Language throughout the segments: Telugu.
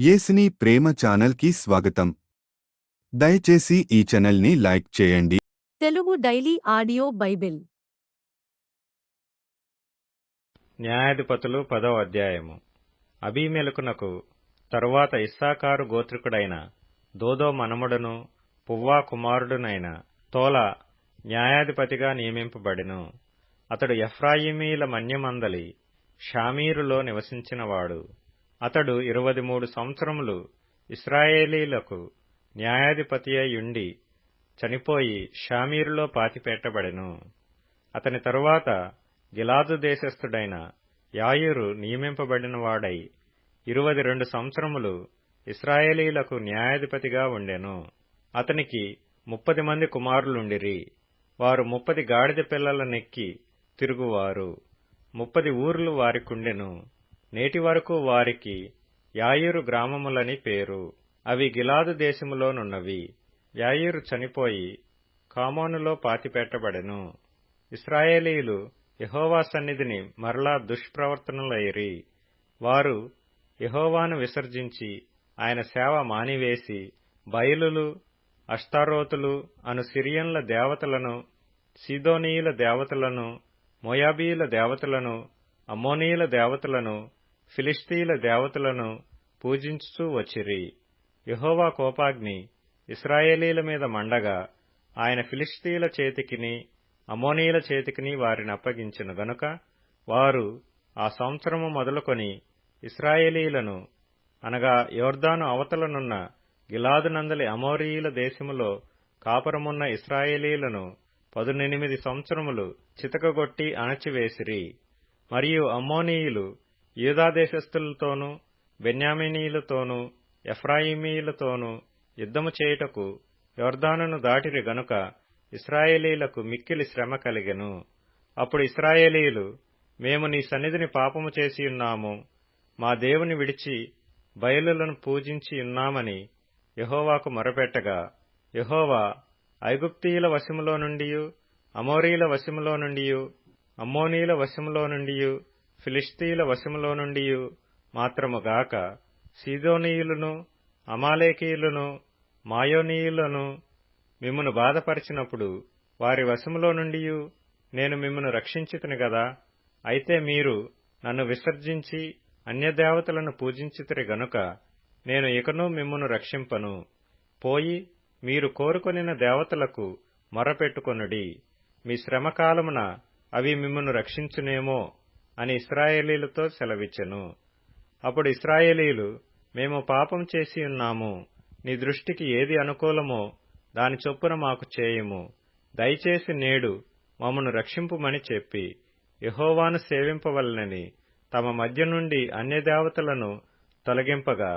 యేసుని ప్రేమ ఛానల్కి స్వాగతం. దయచేసి ఈ ఛానల్ని లైక్ చేయండి. తెలుగు డైలీ ఆడియో బైబిల్ న్యాయాధిపతులు 10వ అధ్యాయము. అబీమెలకునకు తరువాత ఇస్సాకారు గోత్రికుడైన దోదో మనుమడును పువ్వా కుమారుడునైన తోలా న్యాయాధిపతిగా నియమింపబడెను. అతడు ఎఫ్రాయిమీల మన్యమందలి షామీరులో నివసించినవాడు. అతడు 23 సంవత్సరములు ఇశ్రాయేలీలకు న్యాయాధిపతియుండి చనిపోయి షామీరులో పాతిపెట్టబడెను. అతని తరువాత గిలాదు దేశస్థుడైన యాయీరు నియమింపబడినవాడై 22 సంవత్సరములు ఇశ్రాయేలీలకు న్యాయాధిపతిగా ఉండెను. అతనికి 30 మంది కుమారులుండిరి. వారు 30 గాడిద పిల్లల నెక్కి తిరుగువారు. 30 ఊర్లు వారికుండెను. నేటి వరకు వారికి యాయీరు గ్రామములని పేరు. అవి గిలాదు దేశములోనున్నవి. యాయీరు చనిపోయి కామోనులో పాతిపెట్టబడెను. ఇశ్రాయేలీలు యెహోవా సన్నిధిని మరలా దుష్ప్రవర్తనలైరి. వారు యెహోవాను విసర్జించి ఆయన సేవ మానివేసి బయలులు, అష్తారోతులు అను సిరియన్ల దేవతలను, సీదోనీయుల దేవతలను, మోయాబీయుల దేవతలను, అమ్మోనీయుల దేవతలను, ఫిలిష్తీయుల దేవతలను పూజించుచూ వచ్చిరి. యెహోవా కోపాగ్ని ఇశ్రాయేలీల మీద మండగా ఆయన ఫిలిష్తీయుల చేతికిని అమ్మోనీయుల చేతికిని వారిని అప్పగించెను గనుక వారు ఆ సంవత్సరము మొదలుకొని ఇశ్రాయేలీలను అనగా యొర్దాను అవతలనున్న గిలాదునందలి అమోరీయుల దేశములో కాపురమున్న ఇశ్రాయేలీలను 18 సంవత్సరములు చితకగొట్టి అణచివేసిరి. మరియు అమ్మోనీయులు యూదా దేశస్థులతోనూ బెన్యామీనీయులతోనూ ఎఫ్రాయిమీయులతోనూ యుద్ధము చేయుటకు యొర్దానును దాటిరి గనుక ఇశ్రాయేలీలకు మిక్కిలి శ్రమ కలిగెను. అప్పుడు ఇశ్రాయేలీయులు, మేము నీ సన్నిధిని పాపము చేసియున్నాము, మా దేవుని విడిచి బయలులను పూజించియున్నామని యెహోవాకు మొరపెట్టగా, యెహోవా ఐగుప్తీయుల వశములో నుండియు, అమోరీయుల వశములో నుండియు, అమ్మోనీయుల వశములో నుండియు, ఫిలిష్తీయుల వశములో నుండియు మాత్రముగాక సీదోనీయులను, అమాలేకీయులను, మాయోనీయులను మిమ్మును బాధపరిచినప్పుడు వారి వశములో నుండియు నేను మిమ్మును రక్షించితిని గదా. అయితే మీరు నన్ను విసర్జించి అన్యదేవతలను పూజించితిరి గనుక నేను ఇకను మిమ్మును రక్షింపను. పోయి మీరు కోరుకొనిన దేవతలకు మొరపెట్టుకొనుడి. మీ శ్రమకాలమున అవి మిమ్మును రక్షించునేమో అని ఇశ్రాయేలీలతో సెలవిచ్చెను. అప్పుడు ఇశ్రాయేలీలు, మేము పాపం చేసియున్నాము, నీ దృష్టికి ఏది అనుకూలమో దాని చొప్పున మాకు చేయుము, దయచేసి నేడు మమ్మను రక్షింపుమని చెప్పి యెహోవాను సేవింపవలెనని తమ మధ్య నుండి అన్యదేవతలను తొలగింపగా,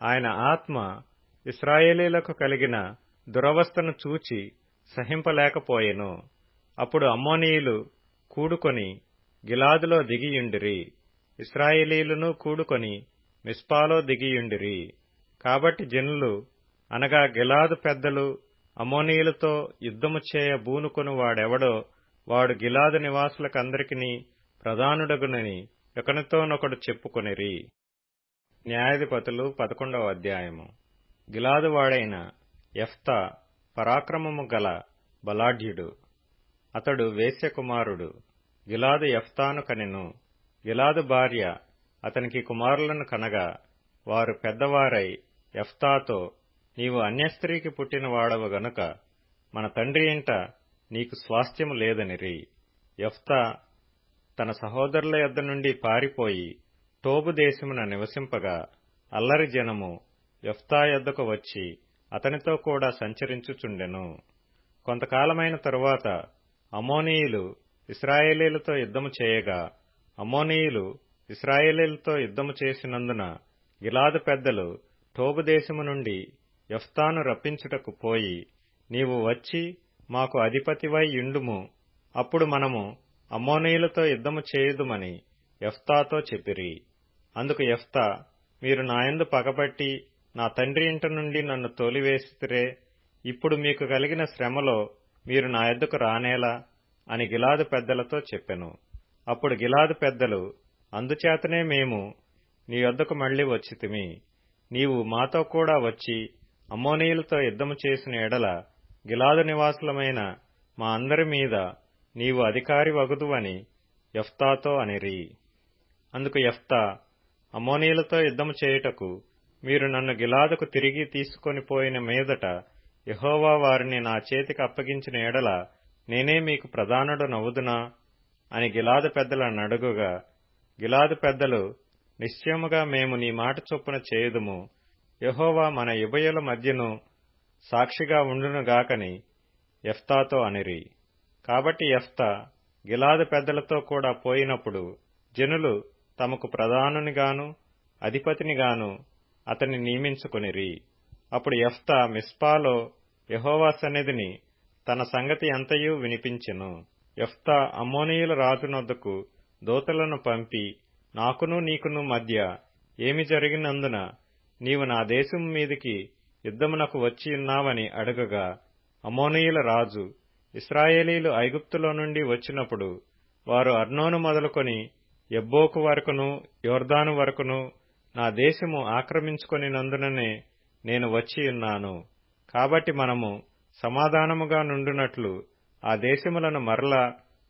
ఆయన ఆత్మ ఇశ్రాయేలీలకు కలిగిన దురవస్థను చూచి సహింపలేకపోయెను. అప్పుడు అమ్మోనీయులు కూడుకొని గిలాదులో దిగియుండిరి. ఇశ్రాయేలీయులను కూడుకొని మిస్పాలో దిగియుండిరి. కాబట్టి జనులు అనగా గిలాదు పెద్దలు అమ్మోనీయులతో యుద్ధము చేయ బూనుకొని వాడెవడో వాడు గిలాదు నివాసులకందరికిని ప్రధానుడగునని ఒకనితోనొకడు చెప్పుకొనిరి. న్యాయాధిపతులు 11వ అధ్యాయము. గిలాదు వాడైన యెఫ్తా పరాక్రమము గల బలాఢ్యుడు. అతడు వేశ్యకుమారుడు. గిలాదు యెఫ్తాను కనెను. గిలాదు భార్య అతనికి కుమారులను కనగా వారు పెద్దవారై యెఫ్తాతో, నీవు అన్యస్త్రీకి పుట్టిన వాడవు గనుక మన తండ్రి ఇంట నీకు స్వాస్థ్యము లేదనిరి. యెఫ్తా తన సహోదరుల యొద్ద నుండి పారిపోయి టోబు దేశమున నివసింపగా అల్లరి జనము యెఫ్తా యొద్దకు వచ్చి అతనితో కూడా సంచరించుచుండెను. కొంతకాలమైన తరువాత అమ్మోనీయులు ఇశ్రాయేలీలతో యుద్ధము చేయగా అమ్మోనీయులు ఇశ్రాయేలీలతో యుద్ధము చేసినందున గిలాదు పెద్దలు టోబు దేశము నుండి యెఫ్తాను రప్పించుటకు పోయి, నీవు వచ్చి మాకు అధిపతివై యుండుము, అప్పుడు మనము అమ్మోనీయులతో యుద్ధము చేయుదుమని యెఫ్తాతో చెప్పిరి. అందుకు యెఫ్తా, మీరు నాయందు పగపట్టి నా తండ్రి ఇంట నుండి నన్ను తోలివేసితిరే, ఇప్పుడు మీకు కలిగిన శ్రమలో మీరు నా యొద్దకు రానేలా అని గిలాదు పెద్దలతో చెప్పెను. అప్పుడు గిలాదు పెద్దలు, అందుచేతనే మేము నీ యొద్దకు మళ్లీ వచ్చితిమి, నీవు మాతో కూడా వచ్చి అమ్మోనీయులతో యుద్ధము చేసిన ఎడల గిలాదు నివాసులమైన మా అందరి మీద నీవు అధికారి వగుదువని యెఫ్తాతో అనిరి. అందుకు యెఫ్తా, అమ్మోనీయులతో యుద్ధము చేయుటకు మీరు నన్ను గిలాదుకు తిరిగి తీసుకొని పోయిన మీదట యెహోవా వారిని నా చేతికి అప్పగించిన ఎడల నేనే మీకు ప్రధానుడనవుదునా అని గిలాదు పెద్దలను అడుగగా, గిలాదు పెద్దలు, నిశ్చయముగా మేము నీ మాట చొప్పున చేయుదుము, యెహోవా మన ఉభయుల మధ్యను సాక్షిగా ఉండునుగాకని యెఫ్తాతో అనిరి. కాబట్టి యెఫ్తా గిలాదు పెద్దలతో కూడా పోయినప్పుడు జనులు తమకు ప్రధానునిగాను అధిపతినిగాను అతన్ని నియమించుకొనిరి. అప్పుడు యెఫ్తా మిస్పాలో యెహోవా సన్నిధిని తన సంగతి అంతయు వినిపించెను. యెఫ్తా అమ్మోనీయుల రాజునొద్దకు దూతలను పంపి, నాకును నీకును మధ్య ఏమి జరిగినందున నీవు నా దేశం మీదికి యుద్ధమునకు వచ్చియున్నావని అడుగగా, అమ్మోనీయుల రాజు, ఇశ్రాయేలీలు ఐగుప్తులో నుండి వచ్చినప్పుడు వారు అర్నోను మొదలుకొని యబ్బోకు వరకును యోర్దాను వరకును నా దేశము ఆక్రమించుకొనినందుననే నేను వచ్చియున్నాను. కాబట్టి మనము సమాధానముగా నుండునట్లు ఆ దేశములను మరలా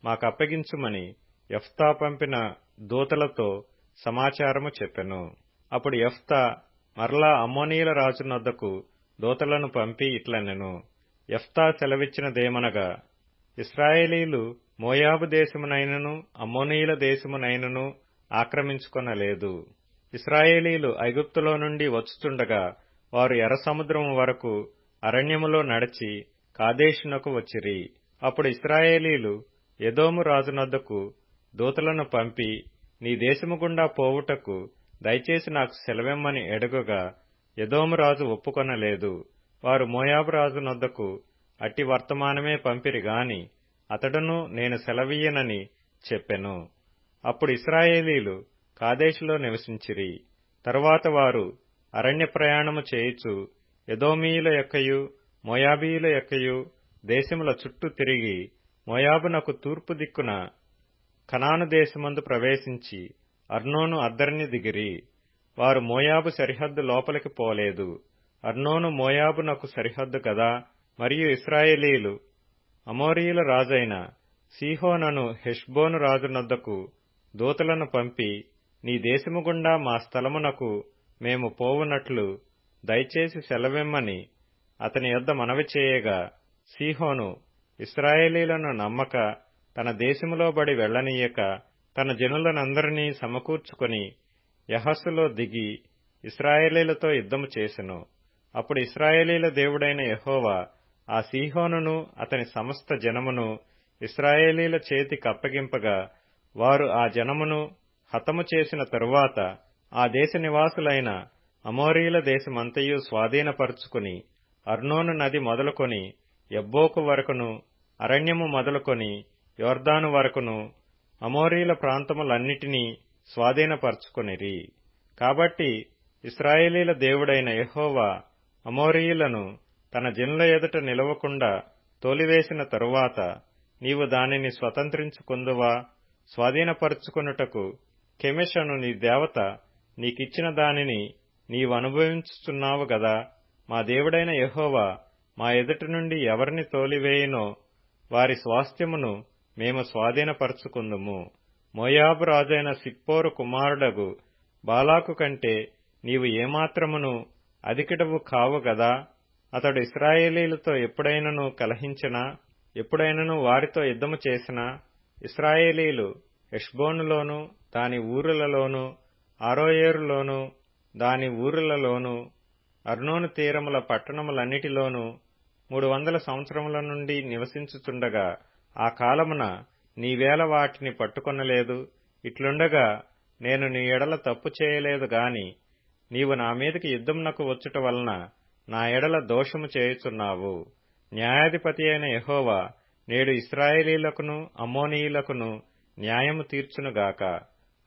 మాకప్పగించుమని యెఫ్తా పంపిన దూతలతో సమాచారము చెప్పెను. అప్పుడు యెఫ్తా మరలా అమ్మోనీయుల రాజునొద్దకు దూతలను పంపి ఇట్లనెను, యెఫ్తా సెలవిచ్చినదేమనగా, ఇశ్రాయేలీలు మోయాబు దేశమునైనను అమ్మోనీయుల దేశమునైనను ఆక్రమించుకొనలేదు. ఇశ్రాయేలీలు ఐగుప్తులో నుండి వచ్చుచుండగా వారు ఎర్ర సముద్రము వరకు అరణ్యములో నడిచి కాదేషునకు వచ్చిరి. అప్పుడు ఇశ్రాయేలీలు ఎదోము రాజునొద్దకు దూతలను పంపి, నీ దేశము గుండా పోవుటకు దయచేసి నాకు సెలవిమ్మని అడుగగా, ఎదోము రాజు ఒప్పుకొనలేదు. వారు మోయాబు రాజునొద్దకు అట్టి వర్తమానమే పంపిరి గాని అతడును నేను సెలవీయనని చెప్పెను. అప్పుడు ఇశ్రాయేలీలు కాదేషులో నివసించిరి. తరువాత వారు అరణ్య ప్రయాణము చేయుచు ఎదోమీయుల యొక్కయు మోయాబీయుల యొక్కయు దేశముల చుట్టూ తిరిగి మోయాబునకు తూర్పు దిక్కున కనాను దేశమందు ప్రవేశించి అర్నోను అద్దరిని దిగిరి. వారు మోయాబు సరిహద్దు లోపలికి పోలేదు. అర్నోను మోయాబునకు సరిహద్దు కదా. మరియు ఇశ్రాయేలీలు అమోరీయుల రాజైన సీహోనును హెష్బోను రాజునొద్దకు దూతలను పంపి, నీ దేశము గుండా మా స్థలమునకు మేము పోవునట్లు దయచేసి సెలవిమ్మని అతని యొద్ద మనవి చేయగా, సీహోను ఇశ్రాయేలీలను నమ్మక తన దేశములో బడి వెళ్లనీయక తన జనులనందరినీ సమకూర్చుకొని యహసులో దిగి ఇశ్రాయేలీలతో యుద్ధము చేసెను. అప్పుడు ఇశ్రాయేలీల దేవుడైన యెహోవా ఆ సీహోనును అతని సమస్త జనమును ఇశ్రాయేలీల చేతికప్పగింపగా వారు ఆ జనమును హతము చేసిన తరువాత ఆ దేశ నివాసులైన అమోరీయుల దేశమంతయు స్వాధీనపరుచుకుని అర్నోను నది మొదలుకొని యబ్బోకు వరకును అరణ్యము మొదలుకొని యోర్దాను వరకును అమోరీయుల ప్రాంతములన్నిటినీ స్వాధీనపరుచుకొనిరి. కాబట్టి ఇశ్రాయేలీల దేవుడైన యెహోవా అమోరీయులను తన జనుల ఎదుట నిలవకుండా తోలివేసిన తరువాత నీవు దానిని స్వతంత్రించుకుందువా? స్వాధీనపరుచుకొనుటకు కెమెష్ అను నీ దేవత నీకిచ్చిన దానిని నీవనుభవించుచున్నావు గదా. మా దేవుడైన యెహోవా మా ఎదుట నుండి ఎవరిని తోలివేయునో వారి స్వాస్థ్యమును మేము స్వాధీనపరుచుకుందుము. మోయాబు రాజైన సిప్పోరు కుమారుడగు బాలాకు కంటే నీవు ఏమాత్రమును అధికుడవు కావు గదా. అతడు ఇశ్రాయేలీలతో ఎప్పుడైనను కలహించినా, ఎప్పుడైనను వారితో యుద్ధము చేసినా, ఇశ్రాయేలీలు హెష్బోనులోను దాని ఊరులలోను, అరోయేరులోను దాని ఊరులలోను, అర్నోను తీరముల పట్టణములన్నిటిలోనూ 300 సంవత్సరముల నుండి నివసించుచుండగా ఆ కాలమున నీవేళ వాటిని పట్టుకొనలేదు. ఇట్లుండగా నేను నీ ఎడల తప్పు చేయలేదు గాని నీవు నా మీదికి యుద్ధమునకు వచ్చుట వలన నా ఎడల దోషము చేయుచున్నావు. న్యాయాధిపతి అయిన యెహోవా నేడు ఇశ్రాయేలీలకును అమ్మోనీయులకును న్యాయము తీర్చునుగాక.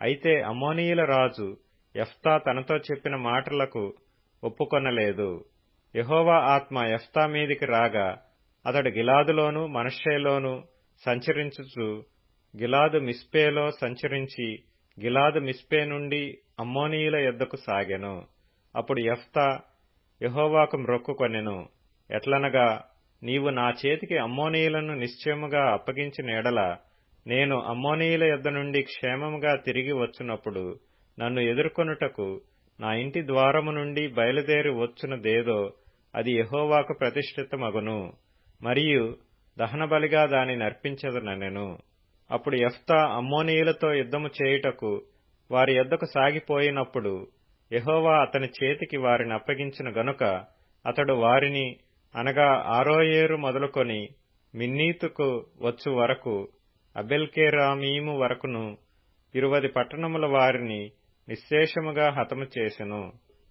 అయితే అమ్మోనీయుల రాజు యెఫ్తా తనతో చెప్పిన మాటలకు ఒప్పుకొనలేదు. యెహోవా ఆత్మ యెఫ్తా మీదికి రాగా అతడు గిలాదులోను మనష్షేలోను సంచరించుచు గిలాదు మిస్పేలో సంచరించి గిలాదు మిస్పే నుండి అమ్మోనీయుల యొద్దకు సాగెను. అప్పుడు యెఫ్తా యెహోవాకు మ్రొక్కుకొనెను. ఎట్లనగా, నీవు నా చేతికి అమ్మోనీయులను నిశ్చయముగా అప్పగించిన ఎడల నేను అమ్మోనీయుల యొద్ద నుండి క్షేమముగా తిరిగి వచ్చునప్పుడు నన్ను ఎదుర్కొనుటకు నా ఇంటి ద్వారము నుండి బయలుదేరి వచ్చునదేదో అది యెహోవాకు ప్రతిష్ఠితమగును, మరియు దహనబలిగా దానిని అర్పించెదనెను. అప్పుడు యెఫ్తా అమ్మోనీయులతో యుద్ధము చేయుటకు వారి యొద్దకు సాగిపోయినప్పుడు యెహోవా అతని చేతికి వారిని అప్పగించిన గనుక అతడు వారిని, అనగా ఆరోయేరు మొదలుకొని మిన్నీతుకు వచ్చు వరకు అబెల్కేరామీము వరకును 20 పట్టణముల వారిని నిశ్శేషముగా హతము చేసెను.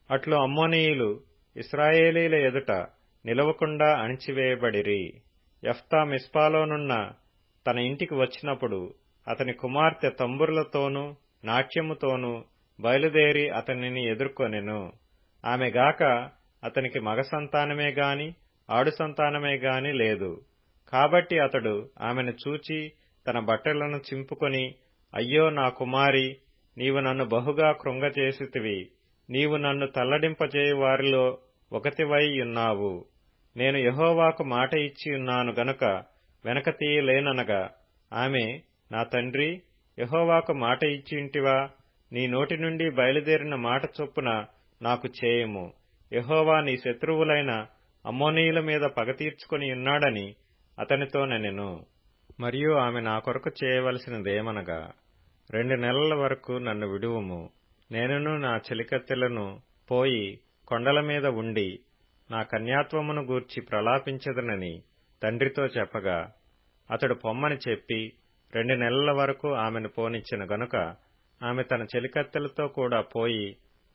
అట్లు అమ్మోనీయులు ఇశ్రాయేలీల ఎదుట నిలవకుండా అణిచివేయబడిరి. యెఫ్తా మిస్పాలోనున్న తన ఇంటికి వచ్చినప్పుడు అతని కుమార్తె తంబురులతోనూ నాట్యముతోనూ బయలుదేరి అతనిని ఎదుర్కొనెను. ఆమెగాక అతనికి మగ సంతానమే గాని ఆడు సంతానమే గాని లేదు. కాబట్టి అతడు ఆమెను చూచి తన బట్టలను చింపుకొని, అయ్యో నా కుమారి, నీవు నన్ను బహుగా కృంగచేసితివి. నీవు నన్ను తల్లడింపజేయు వారిలో ఒకతివై ఉన్నావు. నేను యెహోవాకు మాట ఇచ్చి ఉన్నాను గనుక వెనక తీయలేననగా, ఆమె, నా తండ్రి, యెహోవాకు మాట ఇచ్చింటివా? నీ నోటి నుండి బయలుదేరిన మాట చొప్పున నాకు చేయము. యెహోవా నీ శత్రువులైన అమ్మోనీయుల మీద పగ తీర్చుకొని ఉన్నాడని అతనితో నెనెను. మరియు ఆమె నా కొరకు చేయవలసినదేమనగా, 2 నెలల వరకు నన్ను విడువుము. నేనును నా చెలికత్తెలను పోయి కొండల మీద ఉండి నా కన్యాత్వమును గూర్చి ప్రలాపించదనని తండ్రితో చెప్పగా, అతడు పొమ్మని చెప్పి 2 నెలల వరకు ఆమెను పోనిచ్చిన గనుక ఆమె తన చెలికత్తెలతో కూడా పోయి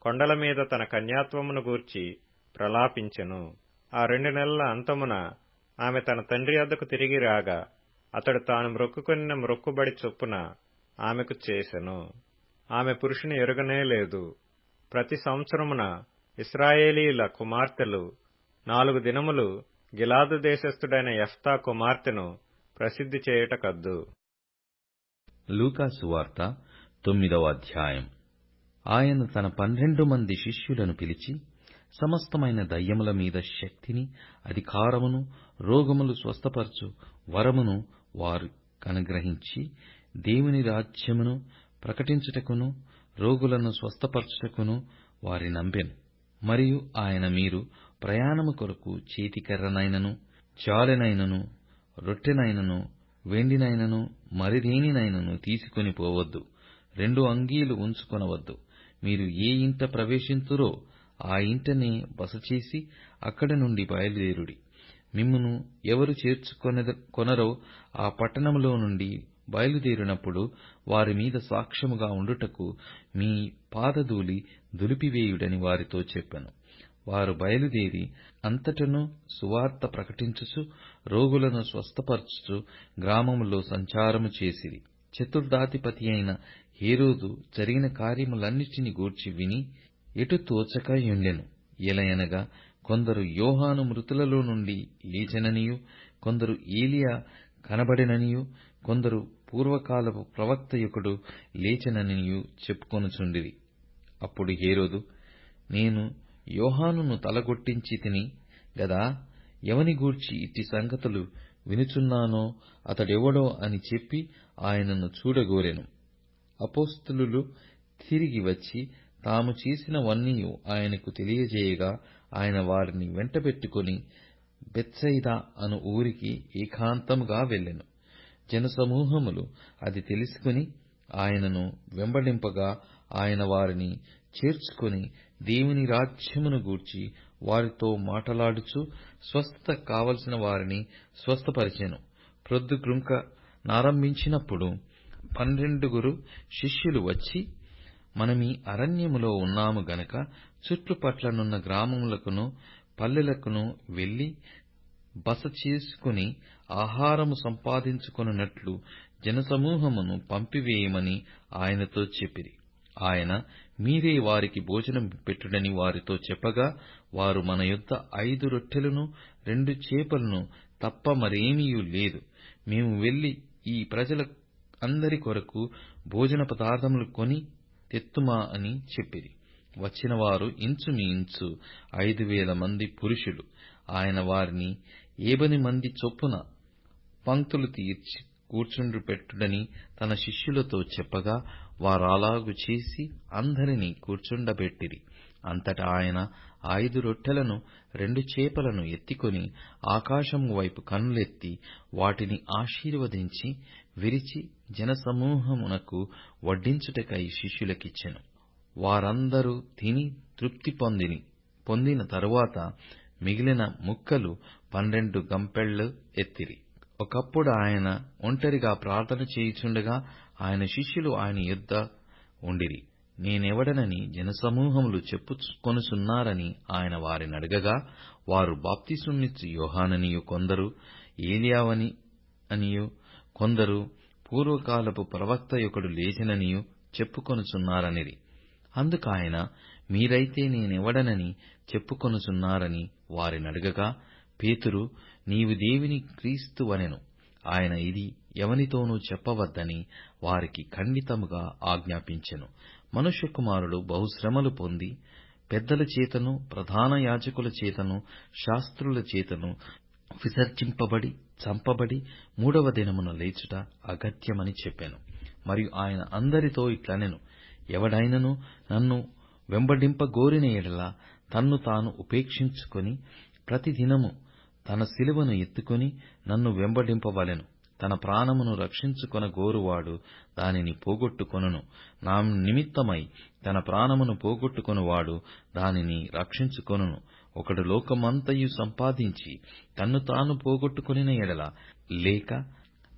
కొండల మీద తన కన్యాత్వమును గూర్చి ప్రలాపించెను. ఆ 2 నెలల అంతమున ఆమె తన తండ్రి వద్దకు తిరిగి రాగా అతడు తాను మ్రొక్కుకొనిన మ్రొక్కుబడి చొప్పున ఆమెకు చేసెను. ఆమె పురుషుని ఎరుగనే లేదు. ప్రతి సంవత్సరమున ఇశ్రాయేలీల కుమార్తెలు 4 దినములు గిలాదు దేశస్థుడైన యెఫ్తా కుమార్తెను ప్రసిద్ధి చేయుటకద్దు. లూకా సువార్త 9వ అధ్యాయం. ఆయన తన 12 మంది శిష్యులను పిలిచి, సమస్తమైన దయ్యముల మీద శక్తిని, అధికారమును, రోగములు స్వస్థపరచు వరమును వారు కనుగ్రహించి, దేవుని రాజ్యమును ప్రకటించుటకును రోగులను స్వస్థపరచుటకును వారి నంపెను. మరియు ఆయన, మీరు ప్రయాణము కొరకు చేతికర్రనైనను, జాలెనైనను, రొట్టెనైనను, వెండినైనను, మరిదేనినైనను తీసుకొని పోవద్దు. 2 అంగీలు ఉంచుకొనవద్దు. మీరు ఏ ఇంట ప్రవేశింతురో ఆ ఇంటనే బసచేసి అక్కడి నుండి బయలుదేరుడి. మిమ్మును ఎవరు చేర్చుకొనరో ఆ పట్టణములో నుండి బయలుదేరినప్పుడు వారి మీద సాక్ష్యముగా ఉండుటకు మీ పాదధూళి దులిపివేయుడని వారితో చెప్పెను. వారు బయలుదేరి అంతటను సువార్త ప్రకటించుచు రోగులను స్వస్థపరచుచు గ్రామములో సంచారము చేసిరి. చతుర్థాధిపతి అయిన హేరోదు జరిగిన కార్యములన్నిటిని గూర్చి విని ఎటు తోచక యుండెను. ఎలయనగా కొందరు యోహాను మృతులలో నుండి లేచెననియు, కొందరు ఏలియా కనబడెననియు, కొందరు పూర్వకాలపు ప్రవక్తయొకడు లేచెననియు చెప్పుకొనుచుండిరి. అప్పుడు హేరోదు, నేను యోహానును తలగొట్టించి తిని గదా, ఎవని గూర్చి ఇట్టి సంగతులు వినుచున్నానో అతడెవడో అని చెప్పి ఆయనను చూడగోరెను. అపోస్తలులు తిరిగి వచ్చి తాము చేసినవన్నీయు ఆయనకు తెలియజేయగా ఆయన వారిని వెంటబెట్టుకుని బెత్సయిదా అను ఊరికి ఏకాంతముగా వెళ్ళెను. జనసమూహములు అది తెలుసుకుని ఆయనను వెంబడింపగా ఆయన వారిని చేర్చుకొని దేవుని రాజ్యమును గూర్చి వారితో మాటలాడుచు స్వస్థత కావలసిన వారిని స్వస్థపరిచెను. ప్రొద్దుగ్రుంక నారంభించినప్పుడు 12 శిష్యులు వచ్చి, మనమీ అరణ్యములో ఉన్నాము గనక చుట్టుపట్లనున్న గ్రామములకును పల్లెలకును వెళ్లి బస చేసుకుని ఆహారము సంపాదించుకొనున్నట్లు జనసమూహమును పంపివేయమని ఆయనతో చెప్పిరి. ఆయన, మీరే వారికి భోజనం పెట్టుడని వారితో చెప్పగా, వారు, మన యొద్ద 5 రొట్టెలను 2 చేపలను తప్ప మరేమీయూ లేదు. మేము వెళ్లి ఈ ప్రజల అందరి కొరకు భోజన పదార్థములు కొని తెత్తుమా అని చెప్పిరి. వచ్చినవారు ఇంచుమించు 5,000 మంది పురుషులు. ఆయన వారిని 50 మంది చొప్పున పంక్తులు తీర్చి కూర్చుండపెట్టుడని తన శిష్యులతో చెప్పగా, వారలాగు చేసి అందరినీ కూర్చుండబెట్టిరి. అంతటా ఆయన 5 రొట్టెలను 2 చేపలను ఎత్తికొని ఆకాశము వైపు కన్నులెత్తి వాటిని ఆశీర్వదించి విరిచి జనసమూహమునకు వడ్డించుటకై శిష్యులకిచ్చెను. వారందరూ తిని తృప్తి పొందిన తరువాత మిగిలిన ముక్కలు 12 గంపెళ్ళు ఎత్తిరి. ఒకప్పుడు ఆయన ఒంటరిగా ప్రార్థన చేయుచుండగా ఆయన శిష్యులు ఆయన యొద్ద ఉండిరి. నేనెవడనని జనసమూహములు చెప్పుకొనుచున్నారని ఆయన వారినడగగా, వారు బాప్తిసమిచ్చు యోహాననియు, కొందరు ఏలియావనియు, కొందరు పూర్వకాలపు ప్రవక్తయొకడు లేచెననియు చెప్పుకొనుచున్నారనిరి. అందుకాయన, మీరైతే నేనెవడనని చెప్పుకొనుచున్నారని వారినడగగా, పేతురు, నీవు దేవుని క్రీస్తువనెను. ఆయన ఇది ఎవనితోనూ చెప్పవద్దని వారికి ఖండితముగా ఆజ్ఞాపించెను. మనుష్యకుమారుడు బహుశ్రమలు పొంది పెద్దల చేతను, ప్రధాన యాజకుల చేతను, శాస్త్రుల చేతను విసర్జింపబడి చంపబడి 3వ దినమున లేచుట అగత్యమని చెప్పెను. మరియు ఆయన అందరితో ఇట్లనెను, ఎవడైనను నన్ను వెంబడింపగోరిన యెడల తన్ను తాను ఉపేక్షించుకొని ప్రతిదినము తన శిలువను ఎత్తుకొని నన్ను వెంబడింపవలెను. తన ప్రాణమును రక్షించుకొనగోరువాడు దానిని పోగొట్టుకొనును. నా నిమిత్తమై తన ప్రాణమును పోగొట్టుకొనువాడు దానిని రక్షించుకొనును. ఒకడు లోకమంతయు సంపాదించి తన్ను తాను పోగొట్టుకొనిన యెడల లేక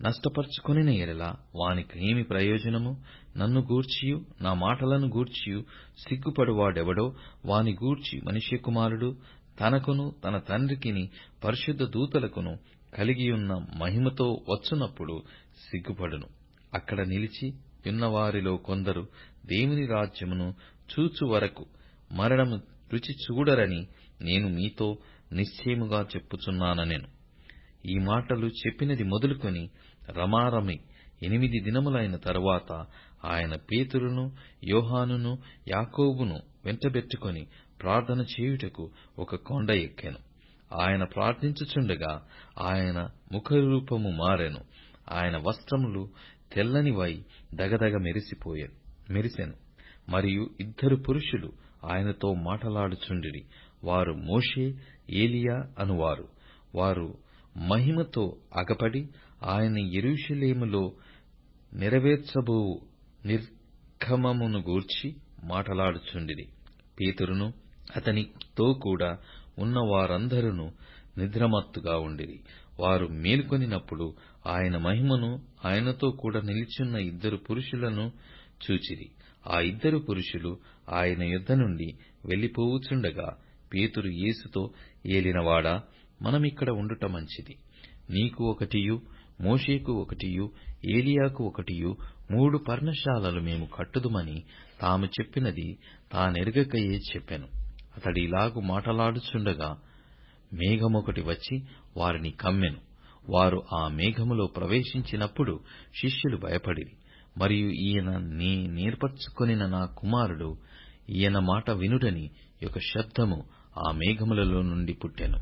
నష్టపరుచుకొనిన యెడల వానికేమి ప్రయోజనము? నన్ను గూర్చియు నా మాటలను గూర్చియు సిగ్గుపడువాడెవడో వాని గూర్చి మనుష్యకుమారుడు తనకును తన తండ్రికిని పరిశుద్ధ దూతలకును కలిగియున్న మహిమతో వచ్చునప్పుడు సిగ్గుపడును. అక్కడ నిలిచి యున్నవారిలో కొందరు దేవుని రాజ్యమును చూచు వరకు మరణము రుచి చూడరని నేను మీతో నిశ్చయముగా చెప్పుచున్నానెను. ఈ మాటలు చెప్పినది మొదలుకొని రమారమి 8 దినములైన తరువాత ఆయన పేతురును, యోహానును, యాకోబును వెంటబెట్టుకొని ప్రార్థన చేయుటకు ఒక కొండ ఎక్కెను. ఆయన ప్రార్థించుచుండగా ఆయన ముఖరూపము మారెను. ఆయన వస్త్రములు తెల్లనివై దగదగ మెరిసెను. మరియు 2 పురుషులు ఆయనతో మాటలాడుచుండిరి. వారు మోషే, ఏలియా అనువారు. వారు మహిమతో అగపడి ఆయన యెరూషలేములో నెరవేర్చబోవు నిర్గమమును గూర్చి మాటలాడుచుండిరి. పేతురును అతనితో కూడా ఉన్న వారందరూ నిద్రమత్తుగా ఉండిరి. వారు మేలుకొనినప్పుడు ఆయన మహిమను, ఆయనతో కూడా నిలిచున్న 2 పురుషులను చూచిరి. ఆ 2 పురుషులు ఆయన యొద్ద నుండి వెళ్లిపోవుచుండగా పేతురు యేసుతో, ఏలినవాడా, మనమిక్కడ ఉండుట మంచిది. నీకు ఒకటియు, మోషేకు ఒకటియు, ఏలియాకు ఒకటియు 3 పర్ణశాలలు మేము కట్టుదుమని తాము చెప్పినది తానెరుగకయే చెప్పెను. అతడిలాగు మాటలాడుచుండగా మేఘమొకటి వచ్చి వారిని కమ్మెను. వారు ఆ మేఘములో ప్రవేశించినప్పుడు శిష్యులు భయపడిరి. మరియు ఈయన నేర్పరచుకొనిన నా కుమారుడు, ఈయన మాట వినుడని ఒక శబ్దము ఆ మేఘములలో నుండి పుట్టెను.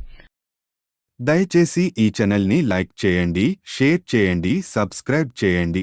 దయచేసి ఈ ఛానల్ని లైక్ చేయండి, షేర్ చేయండి, సబ్స్క్రైబ్ చేయండి.